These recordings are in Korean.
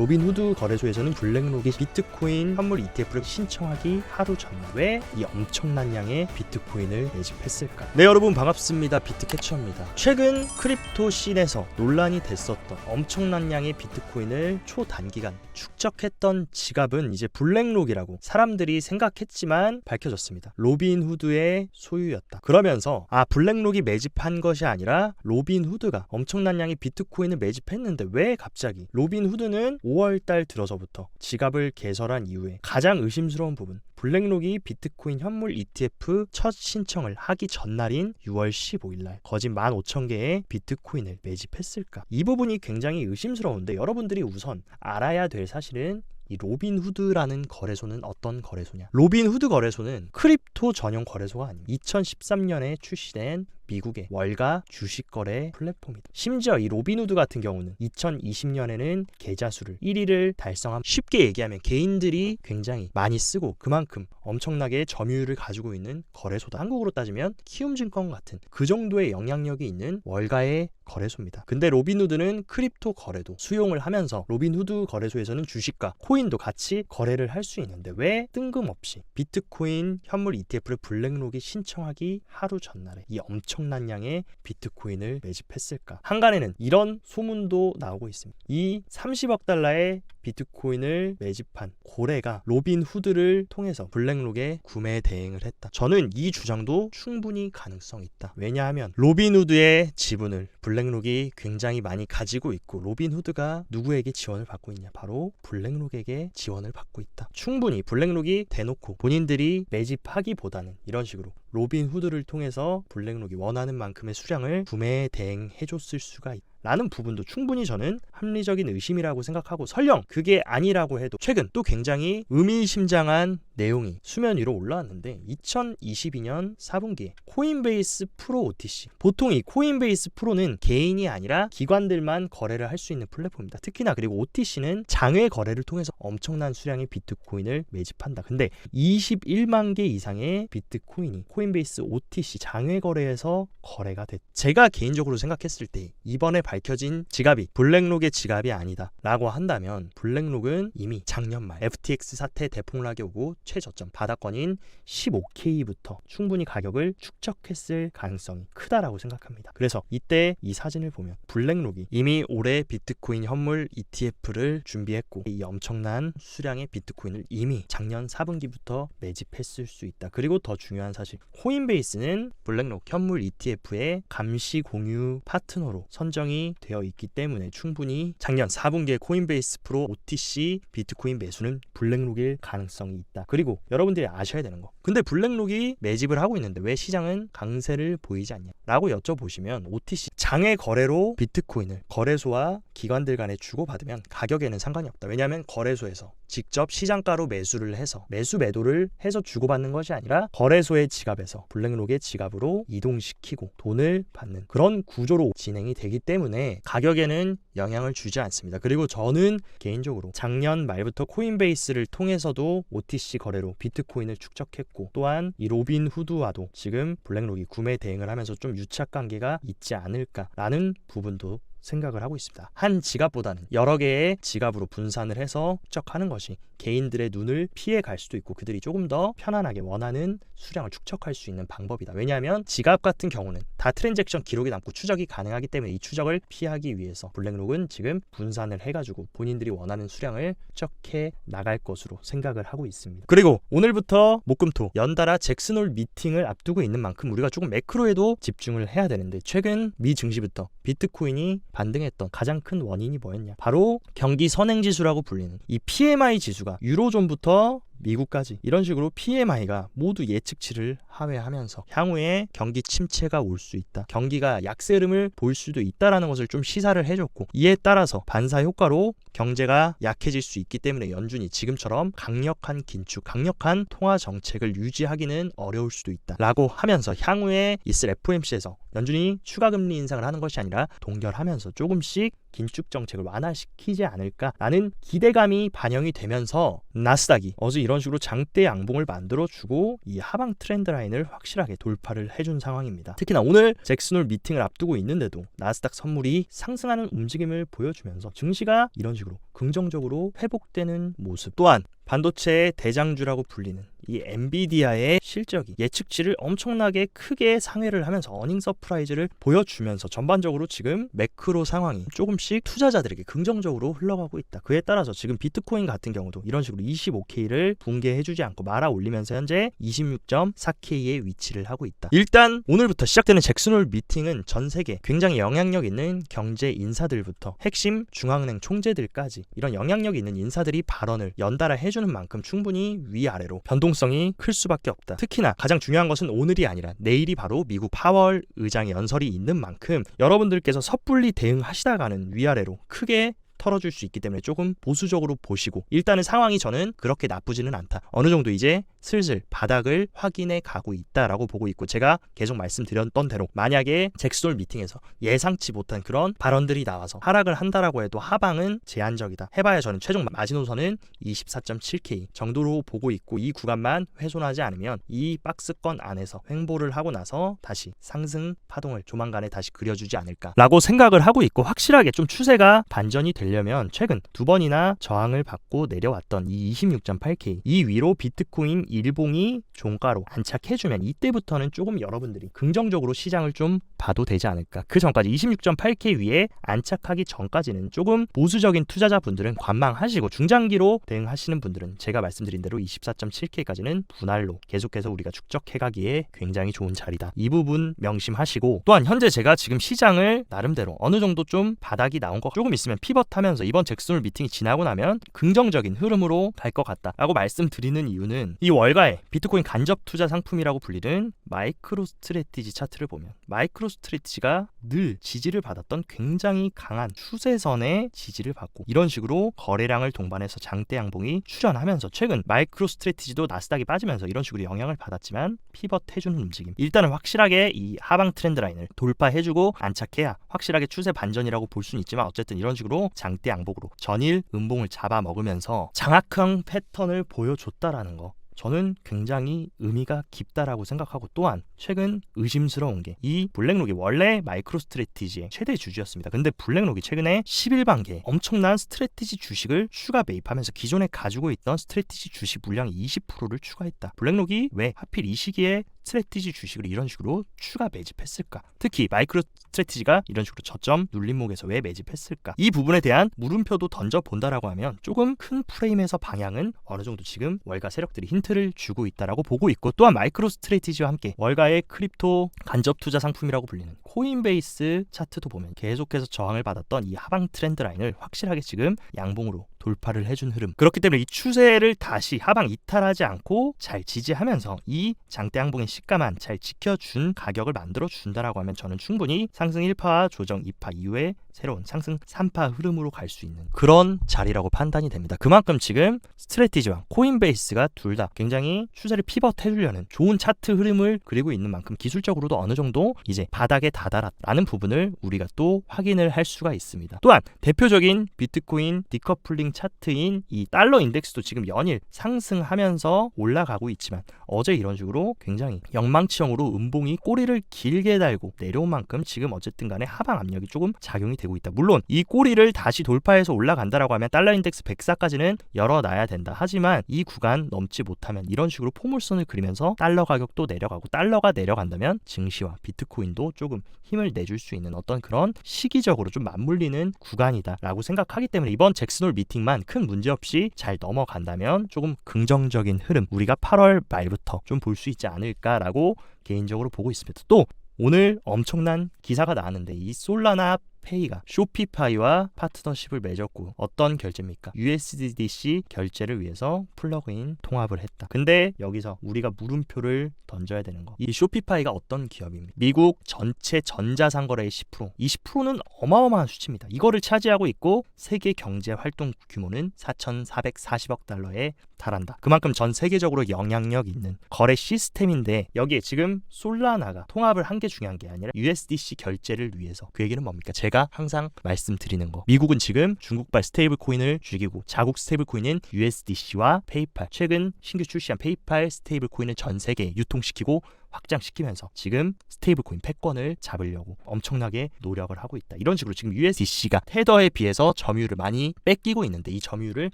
로빈후드 거래소에서는 블랙록이 비트코인 현물 ETF를 신청하기 하루 전날 왜 이 엄청난 양의 비트코인을 매집했을까? 네, 여러분 반갑습니다. 비트캐쳐입니다. 최근 크립토 씬에서 논란이 됐었던 엄청난 양의 비트코인을 초단기간 축적했던 지갑은 이제 블랙록이라고 사람들이 생각했지만 밝혀졌습니다. 로빈후드의 소유였다. 그러면서 블랙록이 매집한 것이 아니라 로빈후드가 엄청난 양의 비트코인을 매집했는데 왜 갑자기? 로빈후드는 5월달 들어서부터 지갑을 개설한 이후에 가장 의심스러운 부분, 블랙록이 비트코인 현물 ETF 첫 신청을 하기 전날인 6월 15일날 거진 15,000개의 비트코인을 매집했을까? 이 부분이 굉장히 의심스러운데 여러분들이 우선 알아야 될 사실은 이 로빈후드라는 거래소는 어떤 거래소냐? 로빈후드 거래소는 크립토 전용 거래소가 아닙니다. 2013년에 출시된 미국의 월가 주식거래 플랫폼이다. 심지어 이 로빈후드 같은 경우는 2020년에는 계좌 수를 1위를 달성한, 쉽게 얘기하면 개인들이 굉장히 많이 쓰고 그만큼 엄청나게 점유율을 가지고 있는 거래소다. 한국으로 따지면 키움증권 같은 그 정도의 영향력이 있는 월가의 거래소입니다. 근데 로빈후드는 크립토 거래도 수용을 하면서 로빈후드 거래소에서는 주식과 코인도 같이 거래를 할 수 있는데 왜 뜬금없이 비트코인 현물 ETF를 블랙록이 신청하기 하루 전날에 이 엄청난 양의 비트코인을 매집했을까? 한간에는 이런 소문도 나오고 있습니다. 이 30억 달러의 비트코인을 매집한 고래가 로빈후드를 통해서 블랙록에 구매 대행을 했다. 저는 이 주장도 충분히 가능성이 있다. 왜냐하면 로빈후드의 지분을 블랙록이 굉장히 많이 가지고 있고 로빈후드가 누구에게 지원을 받고 있냐? 바로 블랙록에게 지원을 받고 있다. 충분히 블랙록이 대놓고 본인들이 매집하기보다는 이런 식으로 로빈후드를 통해서 블랙록이 원하는 만큼의 수량을 구매 대행해줬을 수가 있다. 라는 부분도 충분히 저는 합리적인 의심이라고 생각하고, 설령 그게 아니라고 해도 최근 또 굉장히 의미심장한 내용이 수면 위로 올라왔는데 2022년 4분기에 코인베이스 프로 OTC, 보통 이 코인베이스 프로는 개인이 아니라 기관들만 거래를 할 수 있는 플랫폼입니다. 특히나 그리고 OTC는 장외 거래를 통해서 엄청난 수량의 비트코인을 매집한다. 근데 21만 개 이상의 비트코인이 코인베이스 OTC 장외 거래에서 거래가 됐다. 제가 개인적으로 생각했을 때 이번에 밝혀진 지갑이 블랙록의 지갑이 아니다 라고 한다면 블랙록은 이미 작년 말 FTX 사태 대폭락이 오고 최저점 바닥권인 15K부터 충분히 가격을 축적했을 가능성이 크다라고 생각합니다. 그래서 이때 이 사진을 보면 블랙록이 이미 올해 비트코인 현물 ETF를 준비했고 이 엄청난 수량의 비트코인을 이미 작년 4분기부터 매집했을 수 있다. 그리고 더 중요한 사실, 코인베이스는 블랙록 현물 ETF의 감시 공유 파트너로 선정이 되어 있기 때문에 충분히 작년 4분기에 코인베이스 프로 OTC 비트코인 매수는 블랙록일 가능성이 있다. 그리고 여러분들이 아셔야 되는 거, 근데 블랙록이 매집을 하고 있는데 왜 시장은 강세를 보이지 않냐 라고 여쭤보시면, OTC 장외 거래로 비트코인을 거래소와 기관들 간에 주고받으면 가격에는 상관이 없다. 왜냐하면 거래소에서 직접 시장가로 매수를 해서 매도를 해서 주고받는 것이 아니라 거래소의 지갑에서 블랙록의 지갑으로 이동시키고 돈을 받는 그런 구조로 진행이 되기 때문에 가격에는 영향을 주지 않습니다. 그리고 저는 개인적으로 작년 말부터 코인베이스를 통해서도 OTC 거래로 비트코인을 축적했고, 또한 이 로빈후드와도 지금 블랙록이 구매 대행을 하면서 좀 유착 관계가 있지 않을까라는 부분도 생각을 하고 있습니다. 한 지갑보다는 여러 개의 지갑으로 분산을 해서 축적하는 것이 개인들의 눈을 피해 갈 수도 있고 그들이 조금 더 편안하게 원하는 수량을 축적할 수 있는 방법이다. 왜냐하면 지갑 같은 경우는 다 트랜잭션 기록이 남고 추적이 가능하기 때문에 이 추적을 피하기 위해서 블랙록은 지금 분산을 해가지고 본인들이 원하는 수량을 축적해 나갈 것으로 생각을 하고 있습니다. 그리고 오늘부터 목금토 연달아 잭슨홀 미팅을 앞두고 있는 만큼 우리가 조금 매크로에도 집중을 해야 되는데, 최근 미 증시부터 비트코인이 반등했던 가장 큰 원인이 뭐였냐? 바로 경기 선행지수라고 불리는 이 PMI 지수가 유로존부터 미국까지 이런 식으로 PMI가 모두 예측치를 하회하면서 향후에 경기 침체가 올 수 있다, 경기가 약세 흐름을 볼 수도 있다라는 것을 좀 시사를 해줬고, 이에 따라서 반사 효과로 경제가 약해질 수 있기 때문에 연준이 지금처럼 강력한 긴축, 강력한 통화 정책을 유지하기는 어려울 수도 있다 라고 하면서 향후에 있을 FOMC에서 연준이 추가 금리 인상을 하는 것이 아니라 동결하면서 조금씩 긴축 정책을 완화시키지 않을까라는 기대감이 반영이 되면서 나스닥이 어제 이런 식으로 장대 양봉을 만들어주고 이 하방 트렌드 라인을 확실하게 돌파를 해준 상황입니다. 특히나 오늘 잭슨홀 미팅을 앞두고 있는데도 나스닥 선물이 상승하는 움직임을 보여주면서 증시가 이런 식으로 긍정적으로 회복되는 모습, 또한 반도체의 대장주라고 불리는 이 엔비디아의 실적이 예측치를 엄청나게 크게 상회를 하면서 어닝 서프라이즈를 보여주면서 전반적으로 지금 매크로 상황이 조금씩 투자자들에게 긍정적으로 흘러가고 있다. 그에 따라서 지금 비트코인 같은 경우도 이런 식으로 25K를 붕괴해주지 않고 말아 올리면서 현재 26.4K의 위치를 하고 있다. 일단 오늘부터 시작되는 잭슨홀 미팅은 전 세계 굉장히 영향력 있는 경제 인사들부터 핵심 중앙은행 총재들까지 이런 영향력 있는 인사들이 발언을 연달아 해주는 만큼 충분히 위아래로 변동성이 클 수밖에 없다. 특히나 가장 중요한 것은 오늘이 아니라 내일이 바로 미국 파월 의장의 연설이 있는 만큼 여러분들께서 섣불리 대응하시다가는 위아래로 크게 털어줄 수 있기 때문에 조금 보수적으로 보시고, 일단은 상황이 저는 그렇게 나쁘지는 않다. 어느 정도 이제 슬슬 바닥을 확인해 가고 있다라고 보고 있고, 제가 계속 말씀드렸던 대로 만약에 잭슨홀 미팅에서 예상치 못한 그런 발언들이 나와서 하락을 한다라고 해도 하방은 제한적이다. 해봐야 저는 최종 마지노선은 24.7K 정도로 보고 있고, 이 구간만 훼손하지 않으면 이 박스권 안에서 횡보를 하고 나서 다시 상승 파동을 조만간에 다시 그려주지 않을까라고 생각을 하고 있고, 확실하게 좀 추세가 반전이 되려면 최근 두 번이나 저항을 받고 내려왔던 이 26.8K 이 위로 비트코인 일봉이 종가로 안착해주면 이때부터는 조금 여러분들이 긍정적으로 시장을 좀 봐도 되지 않을까. 그 전까지 26.8K 위에 안착하기 전까지는 조금 보수적인 투자자분들은 관망하시고, 중장기로 대응하시는 분들은 제가 말씀드린 대로 24.7K까지는 분할로 계속해서 우리가 축적해가기에 굉장히 좋은 자리다. 이 부분 명심하시고, 또한 현재 제가 지금 시장을 나름대로 어느 정도 좀 바닥이 나온 거 조금 있으면 피벗하면서 이번 잭슨홀 미팅이 지나고 나면 긍정적인 흐름으로 갈 것 같다라고 말씀드리는 이유는, 이 월가의 비트코인 간접 투자 상품이라고 불리는 마이크로 스트래티지 차트를 보면 마이크로 스트래티지가 늘 지지를 받았던 굉장히 강한 추세선의 지지를 받고, 이런 식으로 거래량을 동반해서 장대 양봉이 출현하면서 최근 마이크로 스트래티지도 나스닥이 빠지면서 이런 식으로 영향을 받았지만 피벗해주는 움직임, 일단은 확실하게 이 하방 트렌드 라인을 돌파해주고 안착해야 확실하게 추세 반전이라고 볼 수는 있지만, 어쨌든 이런 식으로 장대 양봉으로 전일 음봉을 잡아먹으면서 장악형 패턴을 보여줬다라는 거, 저는 굉장히 의미가 깊다라고 생각하고, 또한 최근 의심스러운 게 이 블랙록이 원래 마이크로 스트래티지의 최대 주주였습니다. 근데 블랙록이 최근에 11반기에 엄청난 스트래티지 주식을 추가 매입하면서 기존에 가지고 있던 스트래티지 주식 물량의 20%를 추가했다. 블랙록이 왜 하필 이 시기에 스트래티지 주식을 이런 식으로 추가 매집했을까? 특히 마이크로 스트래티지가 이런 식으로 저점 눌림목에서 왜 매집했을까? 이 부분에 대한 물음표도 던져본다라고 하면 조금 큰 프레임에서 방향은 어느 정도 지금 월가 세력들이 힌트를 주고 있다라고 보고 있고, 또한 마이크로 스트래티지와 함께 월가의 크립토 간접 투자 상품이라고 불리는 코인베이스 차트도 보면 계속해서 저항을 받았던 이 하방 트렌드 라인을 확실하게 지금 양봉으로 돌파를 해준 흐름. 그렇기 때문에 이 추세를 다시 하방 이탈하지 않고 잘 지지하면서 이 장대 양봉의 시가만 잘 지켜준 가격을 만들어 준다라고 하면 저는 충분히 상승 1파와 조정 2파 이후에 새로운 상승 3파 흐름으로 갈 수 있는 그런 자리라고 판단이 됩니다. 그만큼 지금 스트래티지와 코인베이스가 둘 다 굉장히 추세를 피벗해주려는 좋은 차트 흐름을 그리고 있는 만큼 기술적으로도 어느 정도 이제 바닥에 다다랐다는 부분을 우리가 또 확인을 할 수가 있습니다. 또한 대표적인 비트코인 디커플링 차트인 이 달러 인덱스도 지금 연일 상승하면서 올라가고 있지만, 어제 이런 식으로 굉장히 영망치형으로 음봉이 꼬리를 길게 달고 내려온 만큼 지금 어쨌든 간에 하방 압력이 조금 작용이 되고 있다. 물론 이 꼬리를 다시 돌파해서 올라간다라고 하면 달러 인덱스 104까지는 열어놔야 된다. 하지만 이 구간 넘지 못하면 이런 식으로 포물선을 그리면서 달러 가격도 내려가고, 달러가 내려간다면 증시와 비트코인도 조금 힘을 내줄 수 있는 어떤 그런 시기적으로 좀 맞물리는 구간이다라고 생각하기 때문에 이번 잭슨홀 미팅만 큰 문제 없이 잘 넘어간다면 조금 긍정적인 흐름 우리가 8월 말부터 좀 볼 수 있지 않을까라고 개인적으로 보고 있습니다. 또 오늘 엄청난 기사가 나왔는데, 이 솔라나 페이가 쇼피파이와 파트너십을 맺었고, 어떤 결제입니까? USDC 결제를 위해서 플러그인 통합을 했다. 근데 여기서 우리가 물음표를 던져야 되는 거, 이 쇼피파이가 어떤 기업입니까? 미국 전체 전자상거래의 10%, 20%는 어마어마한 수치입니다. 이거를 차지하고 있고 세계 경제 활동 규모는 4,440억 달러에 달한다. 그만큼 전 세계적으로 영향력 있는 거래 시스템인데, 여기에 지금 솔라나가 통합을 한 게 중요한 게 아니라 USDC 결제를 위해서, 그 얘기는 뭡니까? 제가 항상 말씀드리는 거, 미국은 지금 중국발 스테이블 코인을 죽이고 자국 스테이블 코인인 USDC와 페이팔, 최근 신규 출시한 페이팔 스테이블 코인을 전 세계에 유통시키고 확장시키면서 지금 스테이블 코인 패권을 잡으려고 엄청나게 노력을 하고 있다. 이런 식으로 지금 USDC가 테더에 비해서 점유율을 많이 뺏기고 있는데 이 점유율을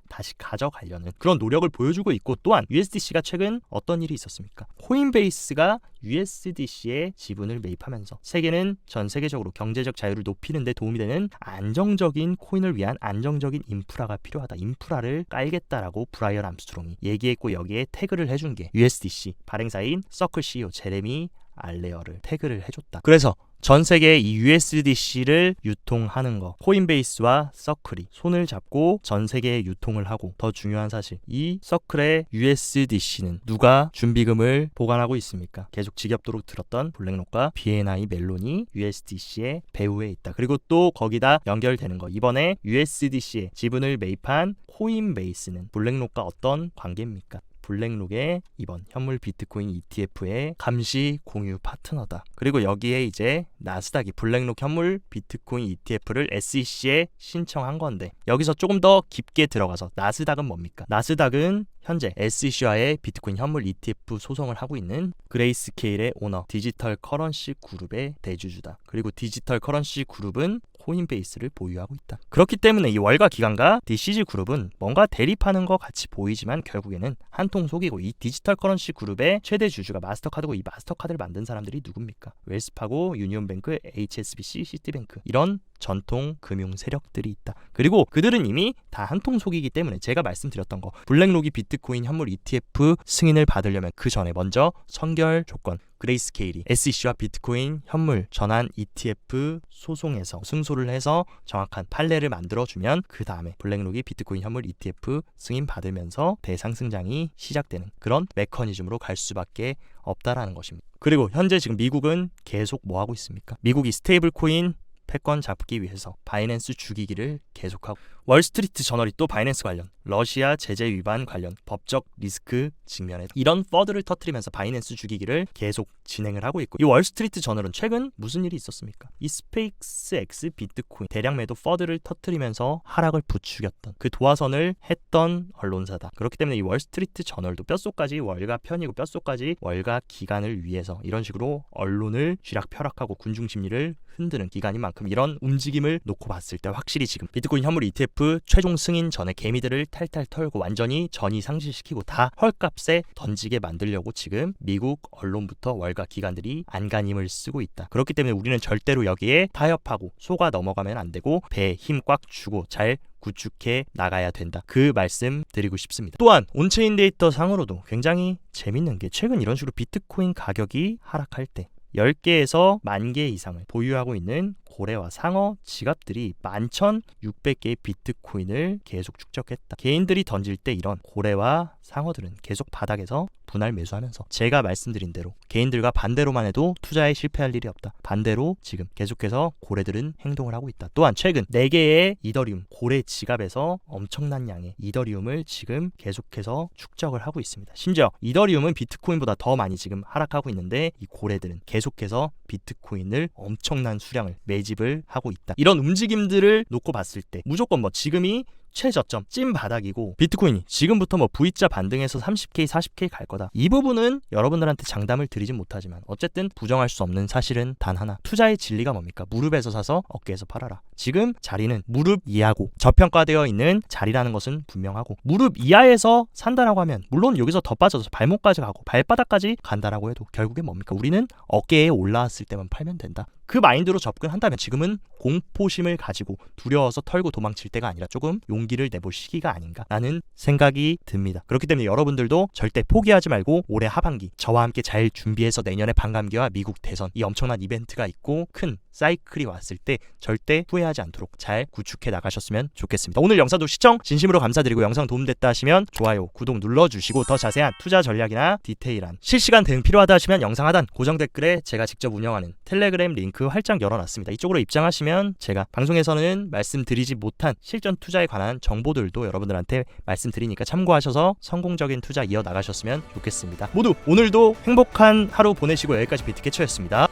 다시 가져가려는 그런 노력을 보여주고 있고, 또한 USDC가 최근 어떤 일이 있었습니까? 코인베이스가 USDC의 지분을 매입하면서 세계는 전 세계적으로 경제적 자유를 높이는 데 도움이 되는 안정적인 코인을 위한 안정적인 인프라가 필요하다. 인프라를 깔겠다라고 브라이언 암스트롱이 얘기했고, 여기에 태그를 해준 게 USDC 발행사인 서클 CEO 제레미 알레어를 태그를 해줬다. 그래서 전 세계에 이 USDC를 유통하는 거, 코인베이스와 서클이 손을 잡고 전 세계에 유통을 하고, 더 중요한 사실, 이 서클의 USDC는 누가 준비금을 보관하고 있습니까? 계속 지겹도록 들었던 블랙록과 BNI 멜론이 USDC의 배후에 있다. 그리고 또 거기다 연결되는 거, 이번에 USDC에 지분을 매입한 코인베이스는 블랙록과 어떤 관계입니까? 블랙록의 이번 현물 비트코인 ETF의 감시 공유 파트너다. 그리고 여기에 이제 나스닥이 블랙록 현물 비트코인 ETF를 SEC에 신청한 건데, 여기서 조금 더 깊게 들어가서 나스닥은 뭡니까? 나스닥은 현재 SEC와의 비트코인 현물 ETF 소송을 하고 있는 그레이스케일의 오너, 디지털 커런시 그룹의 대주주다. 그리고 디지털 커런시 그룹은 코인베이스를 보유하고 있다. 그렇기 때문에 이 월가 기관과 DCG 그룹은 뭔가 대립하는 것 같이 보이지만 결국에는 한통 속이고, 이 디지털 커런시 그룹의 최대 주주가 마스터카드고, 이 마스터카드를 만든 사람들이 누굽니까? 웰스파고, 유니온뱅크, HSBC, 시티뱅크, 이런 전통 금융 세력들이 있다. 그리고 그들은 이미 다 한통 속이기 때문에 제가 말씀드렸던 거, 블랙록이 비트코인 현물 ETF 승인을 받으려면 그 전에 먼저 선결 조건, 그레이스케일이 SEC와 비트코인 현물 전환 ETF 소송에서 승소를 해서 정확한 판례를 만들어주면 그 다음에 블랙록이 비트코인 현물 ETF 승인 받으면서 대상승장이 시작되는 그런 메커니즘으로 갈 수밖에 없다라는 것입니다. 그리고 현재 지금 미국은 계속 뭐 하고 있습니까? 미국이 스테이블 코인 패권 잡기 위해서 바이낸스 죽이기를 계속하고, 월스트리트 저널이 또 바이낸스 관련, 러시아 제재 위반 관련 법적 리스크 직면에 이런 퍼드를 터뜨리면서 바이낸스 죽이기를 계속 진행을 하고 있고, 이 월스트리트 저널은 최근 무슨 일이 있었습니까? 이 스페이스X 비트코인 대량 매도 퍼드를 터뜨리면서 하락을 부추겼던 그 도화선을 했던 언론사다. 그렇기 때문에 이 월스트리트 저널도 뼛속까지 월가 편이고 뼛속까지 월가 기간을 위해서 이런 식으로 언론을 쥐락펴락하고 군중 심리를 흔드는 기간인 만큼 이런 움직임을 놓고 봤을 때 확실히 지금 비트코인 현물 ETF 최종 승인 전에 개미들을 탈탈 털고 완전히 전이 상실시키고 다 헐값에 던지게 만들려고 지금 미국 언론부터 월가 기관들이 안간힘을 쓰고 있다. 그렇기 때문에 우리는 절대로 여기에 타협하고 속아 넘어가면 안 되고 배에 힘 꽉 주고 잘 구축해 나가야 된다. 그 말씀 드리고 싶습니다. 또한 온체인 데이터 상으로도 굉장히 재밌는 게, 최근 이런 식으로 비트코인 가격이 하락할 때 10개에서 10,000개 이상을 보유하고 있는 고래와 상어 지갑들이 11,600개의 비트코인을 계속 축적했다. 개인들이 던질 때 이런 고래와 상어들은 계속 바닥에서 분할 매수하면서 제가 말씀드린 대로 개인들과 반대로만 해도 투자에 실패할 일이 없다. 반대로 지금 계속해서 고래들은 행동을 하고 있다. 또한 최근 4개의 이더리움 고래 지갑에서 엄청난 양의 이더리움을 지금 계속해서 축적을 하고 있습니다. 심지어 이더리움은 비트코인보다 더 많이 지금 하락하고 있는데, 이 고래들은 계속해서 비트코인을 엄청난 수량을 매집을 하고 있다. 이런 움직임들을 놓고 봤을 때 무조건 뭐 지금이 최저점, 찐 바닥이고 비트코인이 지금부터 뭐 V자 반등해서 30K, 40K 갈 거다. 이 부분은 여러분들한테 장담을 드리진 못하지만 어쨌든 부정할 수 없는 사실은 단 하나. 투자의 진리가 뭡니까? 무릎에서 사서 어깨에서 팔아라. 지금 자리는 무릎 이하고 저평가되어 있는 자리라는 것은 분명하고, 무릎 이하에서 산다라고 하면 물론 여기서 더 빠져서 발목까지 가고 발바닥까지 간다라고 해도 결국엔 뭡니까? 우리는 어깨에 올라왔을 때만 팔면 된다. 그 마인드로 접근한다면 지금은 공포심을 가지고 두려워서 털고 도망칠 때가 아니라 조금 용기를 내볼 시기가 아닌가라는 생각이 듭니다. 그렇기 때문에 여러분들도 절대 포기하지 말고 올해 하반기 저와 함께 잘 준비해서 내년에 반감기와 미국 대선, 이 엄청난 이벤트가 있고 큰 사이클이 왔을 때 절대 후회하지 않도록 잘 구축해 나가셨으면 좋겠습니다. 오늘 영상도 시청 진심으로 감사드리고, 영상 도움됐다 하시면 좋아요, 구독 눌러주시고, 더 자세한 투자 전략이나 디테일한 실시간 대응 필요하다 하시면 영상 하단 고정 댓글에 제가 직접 운영하는 텔레그램 링크 활짝 열어놨습니다. 이쪽으로 입장하시면 제가 방송에서는 말씀드리지 못한 실전 투자에 관한 정보들도 여러분들한테 말씀드리니까 참고하셔서 성공적인 투자 이어나가셨으면 좋겠습니다. 모두 오늘도 행복한 하루 보내시고, 여기까지 비트캐쳐였습니다.